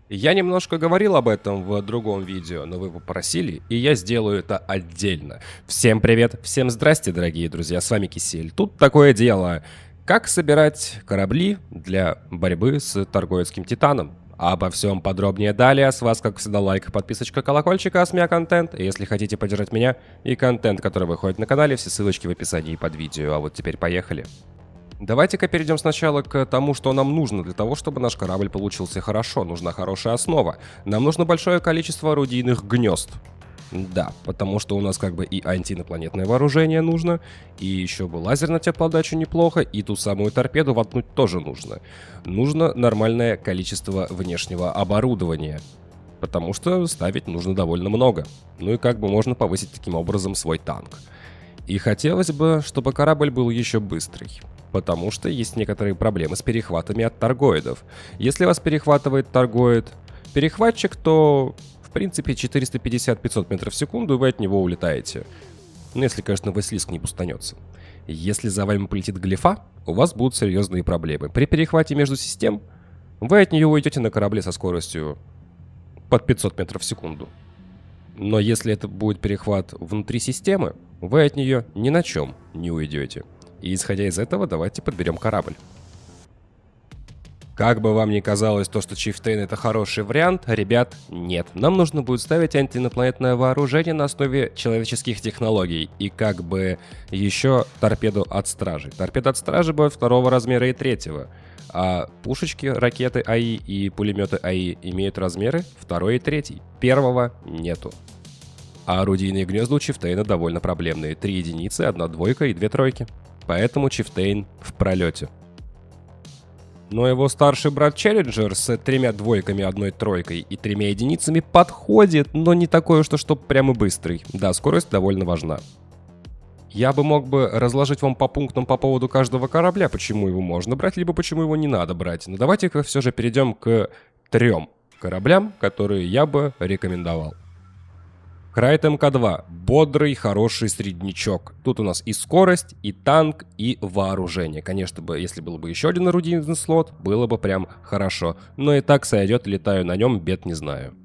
Я немножко говорил об этом в другом видео, но вы попросили, и я сделаю это отдельно. Всем привет, всем здрасте, дорогие друзья, с вами Кисель. Тут такое дело, как собирать корабли для борьбы с Торговецким Титаном. Обо всем подробнее далее. С вас, как всегда, лайк, подписочка, колокольчик, АСМИА контент. И если хотите поддержать меня и контент, который выходит на канале, все ссылочки в описании под видео. А вот теперь поехали. Давайте-ка перейдем сначала к тому, что нам нужно для того, чтобы наш корабль получился хорошо. Нужна хорошая основа. Нам нужно большое количество орудийных гнезд. Да, потому что у нас как бы и антиинопланетное вооружение нужно, и еще бы лазер на теплоотдачу неплохо, и ту самую торпеду воткнуть тоже нужно. Нужно нормальное количество внешнего оборудования, потому что ставить нужно довольно много. Ну и как бы можно повысить таким образом свой танк. И хотелось бы, чтобы корабль был еще быстрый. Потому что есть некоторые проблемы с перехватами от торгоидов. Если вас перехватывает торгоид перехватчик, то в принципе 450-500 метров в секунду, и вы от него улетаете. Ну, если, конечно, Василиск не бустанется. Если за вами полетит глифа, у вас будут серьезные проблемы. При перехвате между систем вы от нее уйдете на корабле со скоростью под 500 метров в секунду. Но если это будет перехват внутри системы, вы от нее ни на чем не уйдете. И исходя из этого, давайте подберем корабль. Как бы вам ни казалось то, что Chieftain это хороший вариант, ребят, нет. Нам нужно будет ставить антиинопланетное вооружение на основе человеческих технологий. И как бы еще торпеду от стражи. Торпеда от стражи будет второго размера и третьего. А пушечки, ракеты АИ и пулеметы АИ имеют размеры второй и третий. Первого нету. А орудийные гнезда у Chieftain довольно проблемные. 3 единицы, 1 двойка и 2 тройки. Поэтому Chieftain в пролете. Но его старший брат Challenger с 3 двойками, 1 тройкой и 3 единицами подходит, но не такое, что прямо быстрый. Да, скорость довольно важна. Я бы мог бы разложить вам по пунктам по поводу каждого корабля, почему его можно брать, либо почему его не надо брать. Но давайте-ка все же перейдем к 3 кораблям, которые я бы рекомендовал. Крайт МК-2. Бодрый, хороший среднячок. Тут у нас и скорость, и танк, и вооружение. Конечно бы, если был бы еще один орудийный слот, было бы прям хорошо. Но и так сойдет, летаю на нем, бед не знаю.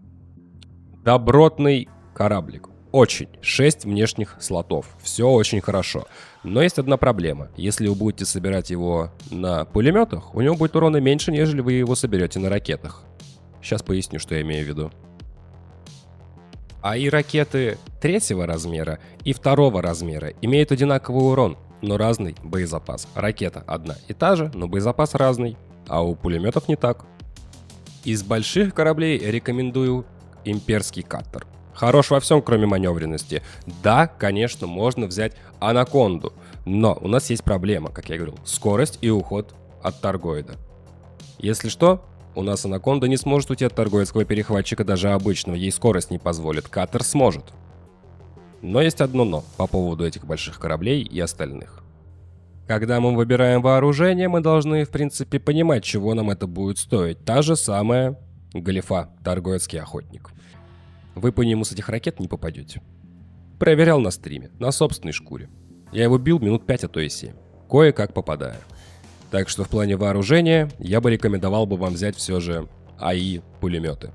Добротный кораблик. Очень. 6 внешних слотов. Все очень хорошо. Но есть одна проблема. Если вы будете собирать его на пулеметах, у него будет урона меньше, нежели вы его соберете на ракетах. Сейчас поясню, что я имею в виду. А и ракеты 3-го размера и 2-го размера имеют одинаковый урон, но разный боезапас. Ракета одна и та же, но боезапас разный, а у пулеметов не так. Из больших кораблей рекомендую имперский каттер. Хорош во всем, кроме маневренности. Да, конечно, можно взять анаконду, но у нас есть проблема, как я говорил, скорость и уход от торгоида. Если что, у нас анаконда не сможет уйти от торговецкого перехватчика даже обычного, ей скорость не позволит, каттер сможет. Но есть одно но по поводу этих больших кораблей и остальных. Когда мы выбираем вооружение, мы должны, в принципе, понимать, чего нам это будет стоить. Та же самая Галифа, торговецкий охотник. Вы по нему с этих ракет не попадете. Проверял на стриме, на собственной шкуре. Я его бил минут 5, а то и 7. Кое-как попадаю. Так что в плане вооружения я бы рекомендовал бы вам взять все же АИ пулеметы.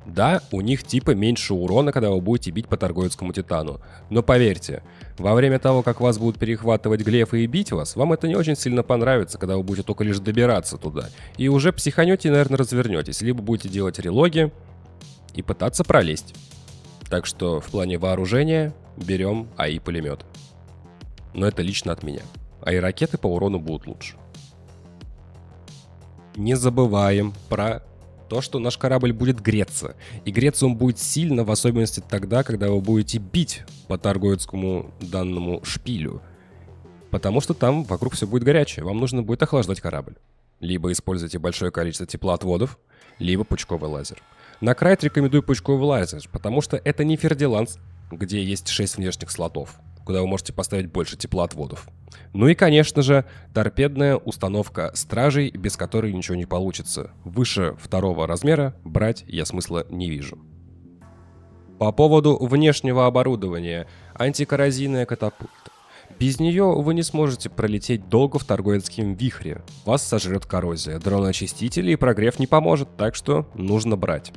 Да, у них типа меньше урона, когда вы будете бить по торговецкому титану. Но поверьте, во время того, как вас будут перехватывать глефы и бить вас, вам это не очень сильно понравится, когда вы будете только лишь добираться туда. И уже психанете и, наверное, развернетесь. Либо будете делать релоги и пытаться пролезть. Так что в плане вооружения берем АИ пулемет. Но это лично от меня. А и ракеты по урону будут лучше. Не забываем про то, что наш корабль будет греться. И греться он будет сильно, в особенности тогда, когда вы будете бить по торговецкому данному шпилю. Потому что там вокруг все будет горячее. Вам нужно будет охлаждать корабль. Либо используйте большое количество теплоотводов, либо пучковый лазер. На Крайт рекомендую пучковый лазер, потому что это не Фердиланс, где есть 6 внешних слотов, куда вы можете поставить больше теплоотводов. Ну и, конечно же, торпедная установка стражей, без которой ничего не получится. Выше 2-го размера брать я смысла не вижу. По поводу внешнего оборудования. Антикоррозийная катапульта. Без нее вы не сможете пролететь долго в Торгоидском вихре. Вас сожрет коррозия, дроноочистители и прогрев не поможет, так что нужно брать.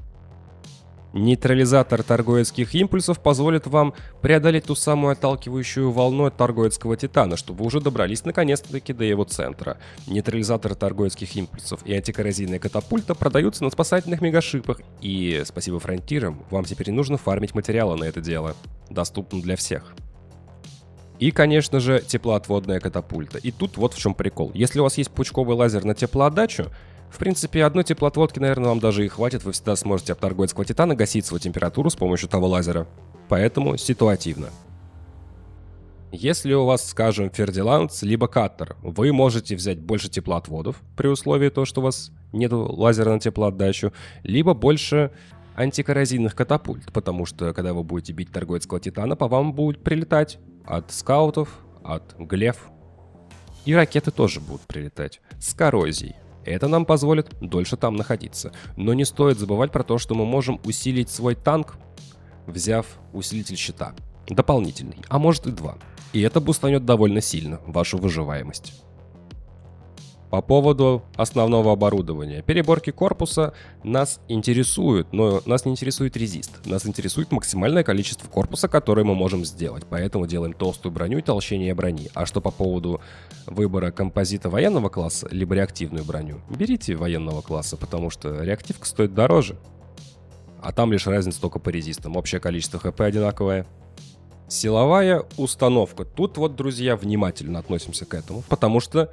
Нейтрализатор торгоидских импульсов позволит вам преодолеть ту самую отталкивающую волну от торгоидского титана, чтобы вы уже добрались наконец-таки до его центра. Нейтрализатор торгоидских импульсов и антикоррозийная катапульта продаются на спасательных мегашипах, и спасибо фронтирам, вам теперь не нужно фармить материалы на это дело. Доступно для всех. И, конечно же, теплоотводная катапульта. И тут вот в чем прикол. Если у вас есть пучковый лазер на теплоотдачу, в принципе, одной теплоотводки, наверное, вам даже и хватит. Вы всегда сможете об торгоидского титана гасить свою температуру с помощью того лазера. Поэтому ситуативно. Если у вас, скажем, Фердиланс либо Каттер, вы можете взять больше теплоотводов, при условии того, что у вас нет лазера на теплоотдачу, либо больше антикоррозийных катапульт, потому что, когда вы будете бить торгоидского титана, по вам будет прилетать от скаутов, от глеф. И ракеты тоже будут прилетать с коррозией. Это нам позволит дольше там находиться. Но не стоит забывать про то, что мы можем усилить свой танк, взяв усилитель щита. Дополнительный, а может и два. И это бустанет довольно сильно вашу выживаемость. По поводу основного оборудования. Переборки корпуса нас интересуют, но нас не интересует резист. Нас интересует максимальное количество корпуса, которое мы можем сделать. Поэтому делаем толстую броню и толщение брони. А что по поводу выбора композита военного класса, либо реактивную броню, берите военного класса, потому что реактивка стоит дороже. А там лишь разница только по резистам. Общее количество хп одинаковое. Силовая установка. Тут вот, друзья, внимательно относимся к этому, потому что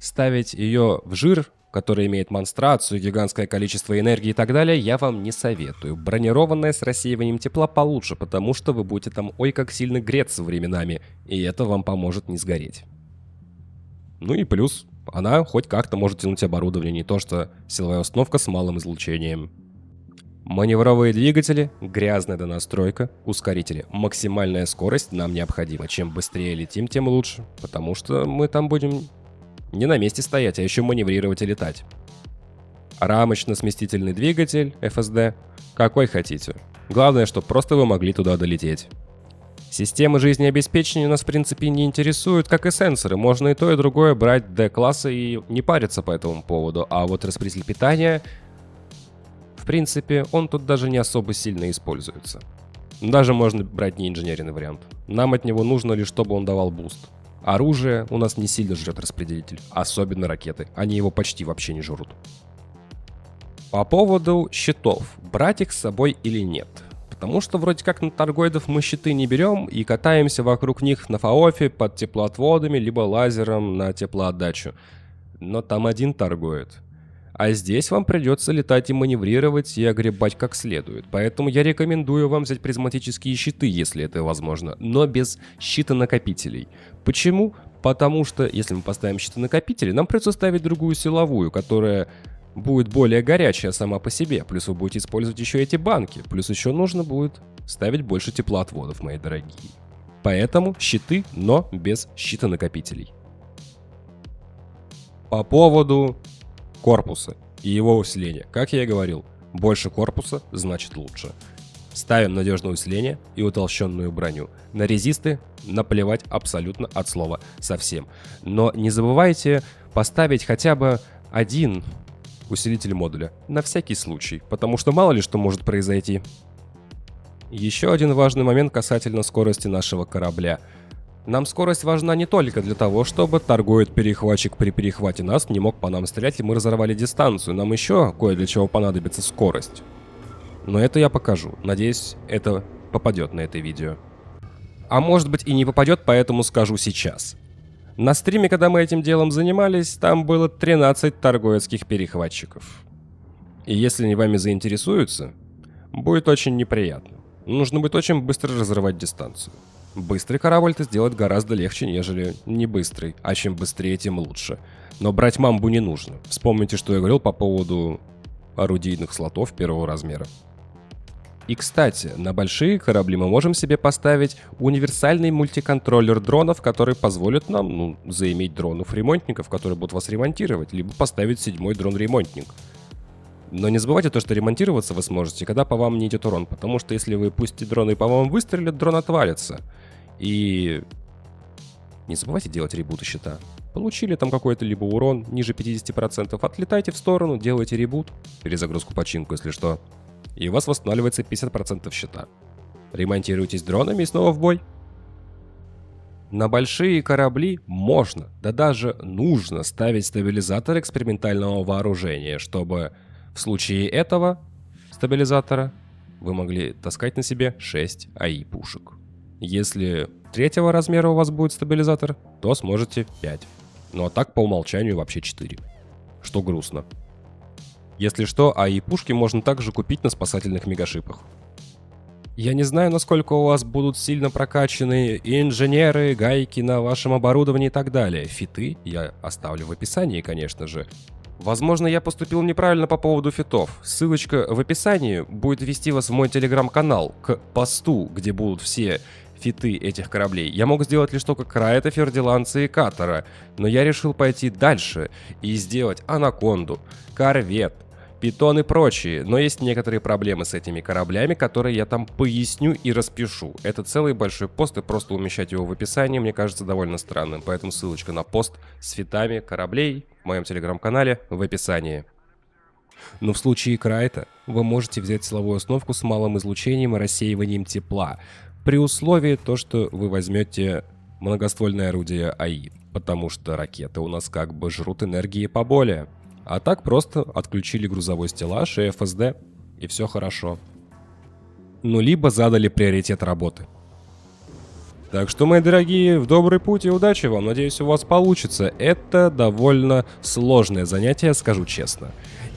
ставить ее в жир, который имеет монстрацию, гигантское количество энергии и так далее, я вам не советую. Бронированная с рассеиванием тепла получше, потому что вы будете там ой как сильно греться временами, и это вам поможет не сгореть. Ну и плюс, она хоть как-то может тянуть оборудование, не то что силовая установка с малым излучением. Маневровые двигатели, грязная донастройка, ускорители. Максимальная скорость нам необходима. Чем быстрее летим, тем лучше, потому что мы там будем не на месте стоять, а еще маневрировать и летать. Рамочно-сместительный двигатель, FSD, какой хотите. Главное, чтобы просто вы могли туда долететь. Системы жизнеобеспечения нас в принципе не интересуют, как и сенсоры. Можно и то, и другое брать D-класса и не париться по этому поводу. А вот распределитель питания, в принципе, он тут даже не особо сильно используется. Даже можно брать не инженерный вариант. Нам от него нужно лишь, чтобы он давал буст. Оружие у нас не сильно жрет распределитель, особенно ракеты. Они его почти вообще не жрут. По поводу щитов. Брать их с собой или нет? Потому что вроде как на торгоидов мы щиты не берем и катаемся вокруг них на фаофе под теплоотводами, либо лазером на теплоотдачу. Но там один торгоид. А здесь вам придется летать и маневрировать и огребать как следует. Поэтому я рекомендую вам взять призматические щиты, если это возможно, но без щитонакопителей. Почему? Потому что если мы поставим щитонакопители, нам придется ставить другую силовую, которая будет более горячая сама по себе. Плюс вы будете использовать еще эти банки. Плюс еще нужно будет ставить больше теплоотводов, мои дорогие. Поэтому щиты, но без щитонакопителей. По поводу корпуса и его усиления. Как я и говорил, больше корпуса значит лучше. Ставим надежное усиление и утолщенную броню. На резисты наплевать абсолютно от слова совсем. Но не забывайте поставить хотя бы один усилитель модуля на всякий случай, потому что мало ли что может произойти. Еще один важный момент касательно скорости нашего корабля. Нам скорость важна не только для того, чтобы торгоид-перехватчик при перехвате нас не мог по нам стрелять и мы разорвали дистанцию. Нам еще кое для чего понадобится скорость. Но это я покажу. Надеюсь, это попадет на это видео. А может быть и не попадет, поэтому скажу сейчас. На стриме, когда мы этим делом занимались, там было 13 торгоидских перехватчиков. И если они вами заинтересуются, будет очень неприятно. Нужно будет очень быстро разрывать дистанцию. Быстрый корабль это сделать гораздо легче, нежели не быстрый, а чем быстрее, тем лучше. Но брать мамбу не нужно. Вспомните, что я говорил по поводу орудийных слотов первого размера. И, кстати, на большие корабли мы можем себе поставить универсальный мультиконтроллер дронов, который позволит нам, заиметь дронов-ремонтников, которые будут вас ремонтировать, либо поставить 7-й дрон-ремонтник. Но не забывайте то, что ремонтироваться вы сможете, когда по вам не идет урон, потому что если вы пустите дрон и по вам выстрелят, дрон отвалится. И Не забывайте делать ребуты щита. Получили там какой-то либо урон ниже 50%, отлетайте в сторону, делайте ребут, перезагрузку починку, если что, и у вас восстанавливается 50% щита. Ремонтируйтесь дронами и снова в бой. На большие корабли можно, да даже нужно ставить стабилизатор экспериментального вооружения, чтобы в случае этого стабилизатора вы могли таскать на себе 6 АИ пушек. Если третьего размера у вас будет стабилизатор, то сможете 5. Ну а так по умолчанию вообще 4. Что грустно. Если что, АИ пушки можно также купить на спасательных мегашипах. Я не знаю, насколько у вас будут сильно прокачаны инженеры, гайки на вашем оборудовании и так далее. Фиты я оставлю в описании, конечно же. Возможно, я поступил неправильно по поводу фитов. Ссылочка в описании будет вести вас в мой телеграм-канал, к посту, где будут все фиты этих кораблей. Я мог сделать лишь только Крайта, Фердиланца и Катара, но я решил пойти дальше и сделать Анаконду, Корвет, Питон и прочие, но есть некоторые проблемы с этими кораблями, которые я там поясню и распишу. Это целый большой пост, и просто умещать его в описании мне кажется довольно странным, поэтому ссылочка на пост с фитами кораблей в моем телеграм-канале в описании. Но в случае Крайта вы можете взять силовую установку с малым излучением и рассеиванием тепла, при условии то, что вы возьмете многоствольное орудие АИ, потому что ракеты у нас как бы жрут энергии поболее. А так просто отключили грузовой стеллаж и ФСД, и все хорошо. Ну, либо задали приоритет работы. Так что, мои дорогие, в добрый путь и удачи вам. Надеюсь, у вас получится. Это довольно сложное занятие, скажу честно.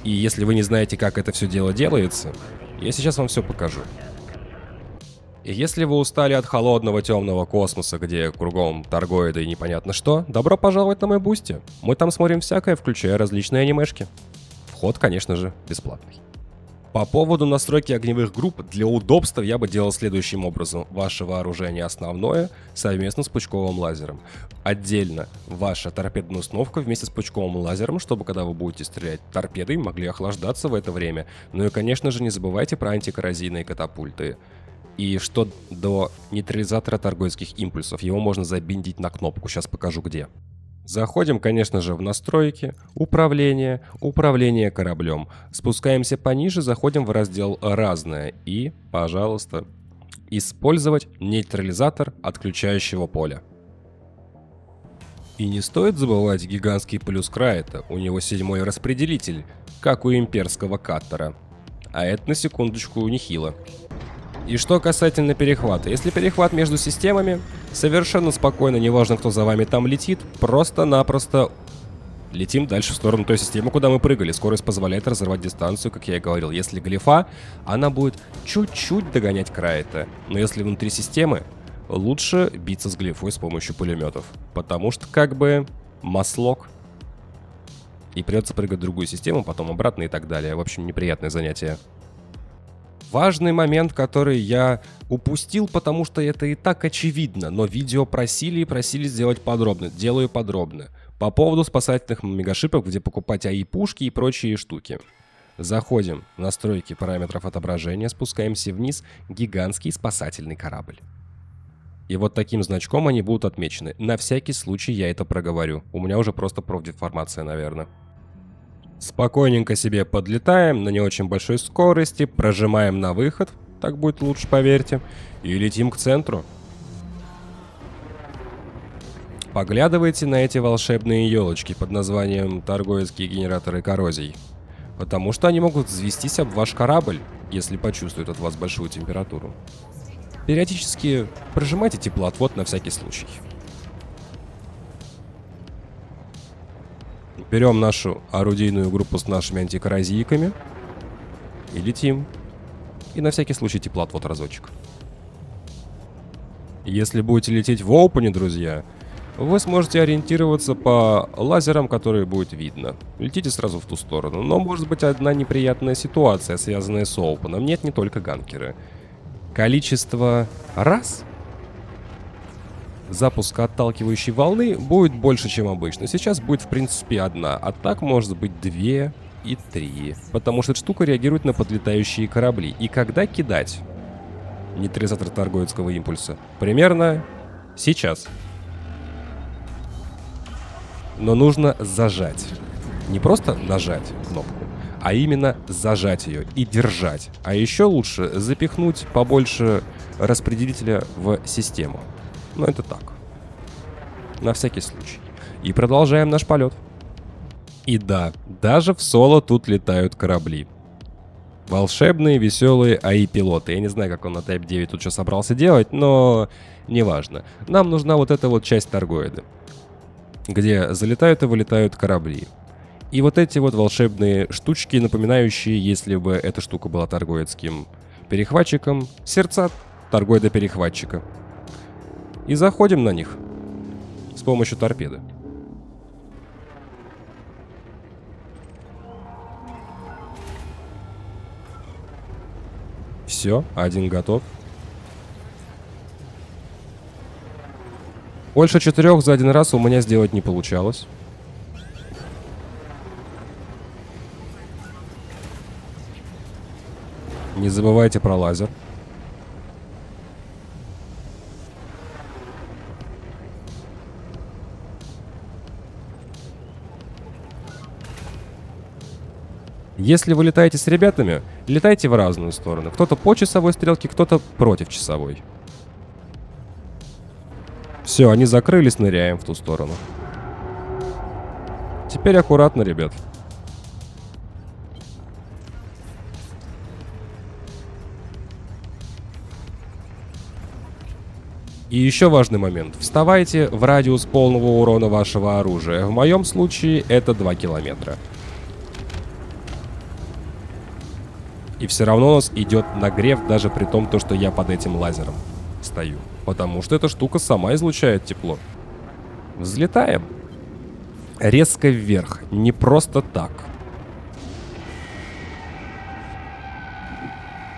И если вы не знаете, как это все дело делается, я сейчас вам все покажу. И если вы устали от холодного темного космоса, где кругом торгоиды и непонятно что, добро пожаловать на мой бусти. Мы там смотрим всякое, включая различные анимешки. Вход, конечно же, бесплатный. По поводу настройки огневых групп, для удобства я бы делал следующим образом. Ваше вооружение основное совместно с пучковым лазером. Отдельно ваша торпедная установка вместе с пучковым лазером, чтобы когда вы будете стрелять торпедой, могли охлаждаться в это время. Ну и, конечно же, не забывайте про антикоррозийные катапульты. И что до нейтрализатора торгойских импульсов, его можно забиндить на кнопку, сейчас покажу где. Заходим, конечно же, в настройки, управление кораблем. Спускаемся пониже, заходим в раздел «Разное» и, пожалуйста, использовать нейтрализатор отключающего поля. И не стоит забывать гигантский плюс Крайта, у него 7-й распределитель, как у имперского каттера. А это на секундочку нехило. И что касательно перехвата. Если перехват между системами, совершенно спокойно, неважно, кто за вами там летит, просто-напросто летим дальше в сторону той системы, куда мы прыгали. Скорость позволяет разорвать дистанцию, как я и говорил. Если глифа, она будет чуть-чуть догонять Крайта. Но если внутри системы, лучше биться с глифой с помощью пулеметов. Потому что как бы маслок. И придется прыгать в другую систему, потом обратно и так далее. В общем, неприятное занятие. Важный момент, который я упустил, потому что это и так очевидно, но видео просили и просили сделать подробно. Делаю подробно. По поводу спасательных мегашипов, где покупать АИ-пушки и прочие штуки. Заходим в настройки параметров отображения, спускаемся вниз, гигантский спасательный корабль. И вот таким значком они будут отмечены. На всякий случай я это проговорю. У меня уже просто профдеформация, наверное. Спокойненько себе подлетаем на не очень большой скорости, прожимаем на выход, так будет лучше, поверьте, и летим к центру. Поглядывайте на эти волшебные елочки под названием торгойские генераторы коррозий, потому что они могут взвестись об ваш корабль, если почувствуют от вас большую температуру. Периодически прожимайте теплоотвод на всякий случай. Берем нашу орудийную группу с нашими антикоррозийками и летим. И на всякий случай теплоотвод разочек. Если будете лететь в опене, друзья, вы сможете ориентироваться по лазерам, которые будет видно. Летите сразу в ту сторону. Но может быть одна неприятная ситуация, связанная с опеном. Нет, не только ганкеры. Количество раз запуска отталкивающей волны будет больше, чем обычно. Сейчас будет, в принципе, одна, а так может быть 2 и 3. Потому что эта штука реагирует на подлетающие корабли. И когда кидать нейтрализатор торгоидского импульса? Примерно сейчас. но нужно зажать. Не просто нажать кнопку, а именно зажать ее и держать. А еще лучше запихнуть побольше распределителя в систему. Но это так. На всякий случай. И продолжаем наш полет. И да, даже в соло тут летают корабли. Волшебные, веселые АИ-пилоты. Я не знаю, как он на Type 9 тут что собрался делать, но неважно. Нам нужна вот эта вот часть торгоида, где залетают и вылетают корабли. И вот эти вот волшебные штучки, напоминающие, если бы эта штука была торгоидским перехватчиком, сердца торгоида-перехватчика. И заходим на них с помощью торпеды. Все, один готов. Больше 4 за один раз у меня сделать не получалось. Не забывайте про лазер. Если вы летаете с ребятами, летайте в разную сторону. Кто-то по часовой стрелке, кто-то против часовой. Все, они закрылись, ныряем в ту сторону. Теперь аккуратно, ребят. И еще важный момент. Вставайте в радиус полного урона вашего оружия. В моем случае это 2 километра. И все равно у нас идет нагрев, даже при том, что я под этим лазером стою. Потому что эта штука сама излучает тепло. Взлетаем. Резко вверх. Не просто так.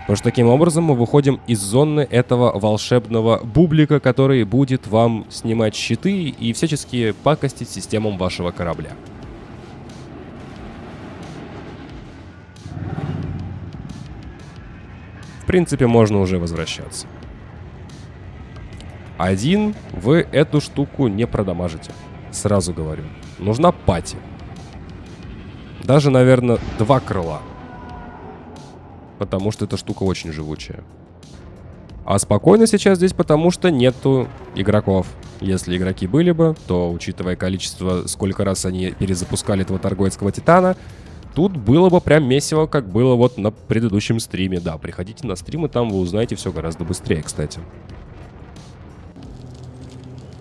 Потому что таким образом мы выходим из зоны этого волшебного бублика, который будет вам снимать щиты и всячески пакостить системам вашего корабля. В принципе, можно уже возвращаться. Один вы эту штуку не продамажите. Сразу говорю. Нужна пати. Даже, наверное, 2 крыла. Потому что эта штука очень живучая. А спокойно сейчас здесь, потому что нету игроков. Если игроки были бы, то, учитывая количество, сколько раз они перезапускали этого торгоидского титана, тут было бы прям месиво, как было вот на предыдущем стриме. Да, приходите на стрим, и там вы узнаете все гораздо быстрее, кстати.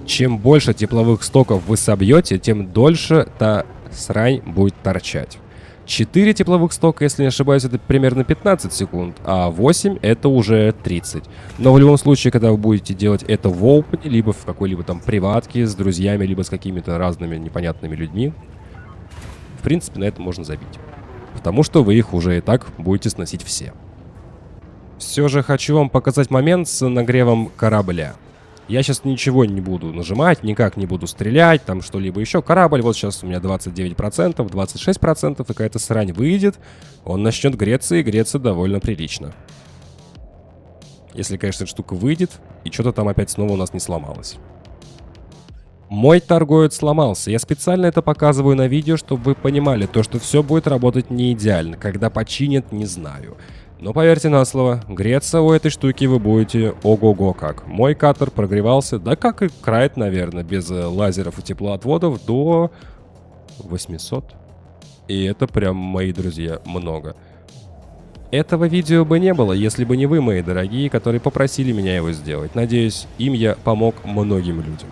Чем больше тепловых стоков вы собьете, тем дольше та срань будет торчать. 4 тепловых стока, если не ошибаюсь, это примерно 15 секунд, а 8 это уже 30. Но в любом случае, когда вы будете делать это в опене, либо в какой-либо там приватке с друзьями, либо с какими-то разными непонятными людьми, в принципе, на это можно забить. Потому что вы их уже и так будете сносить все. Все же хочу вам показать момент с нагревом корабля. Я сейчас ничего не буду нажимать, никак не буду стрелять, там что-либо еще. Корабль, вот сейчас у меня 29%, 26%, и какая-то срань выйдет. Он начнет греться, и греться довольно прилично. Если, конечно, эта штука выйдет, и что-то там опять снова у нас не сломалось. Мой торгоид сломался. Я специально это показываю на видео, чтобы вы понимали, то, что все будет работать не идеально. Когда починят, не знаю. Но поверьте на слово, греться у этой штуки вы будете ого-го как. Мой катер прогревался, да как и Крайт, наверное, без лазеров и теплоотводов до 800. И это прям, мои друзья, много. Этого видео бы не было, если бы не вы, мои дорогие, которые попросили меня его сделать. Надеюсь, им я помог многим людям.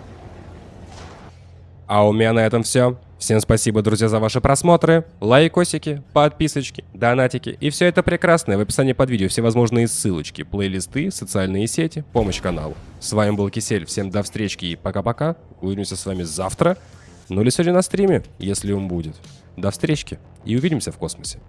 А у меня на этом все. Всем спасибо, друзья, за ваши просмотры, лайкосики, подписочки, донатики и все это прекрасное в описании под видео, всевозможные ссылочки, плейлисты, социальные сети, помощь каналу. С вами был Кисель, всем до встречи и пока-пока. Увидимся с вами завтра, ну или сегодня на стриме, если он будет. До встречки и увидимся в космосе.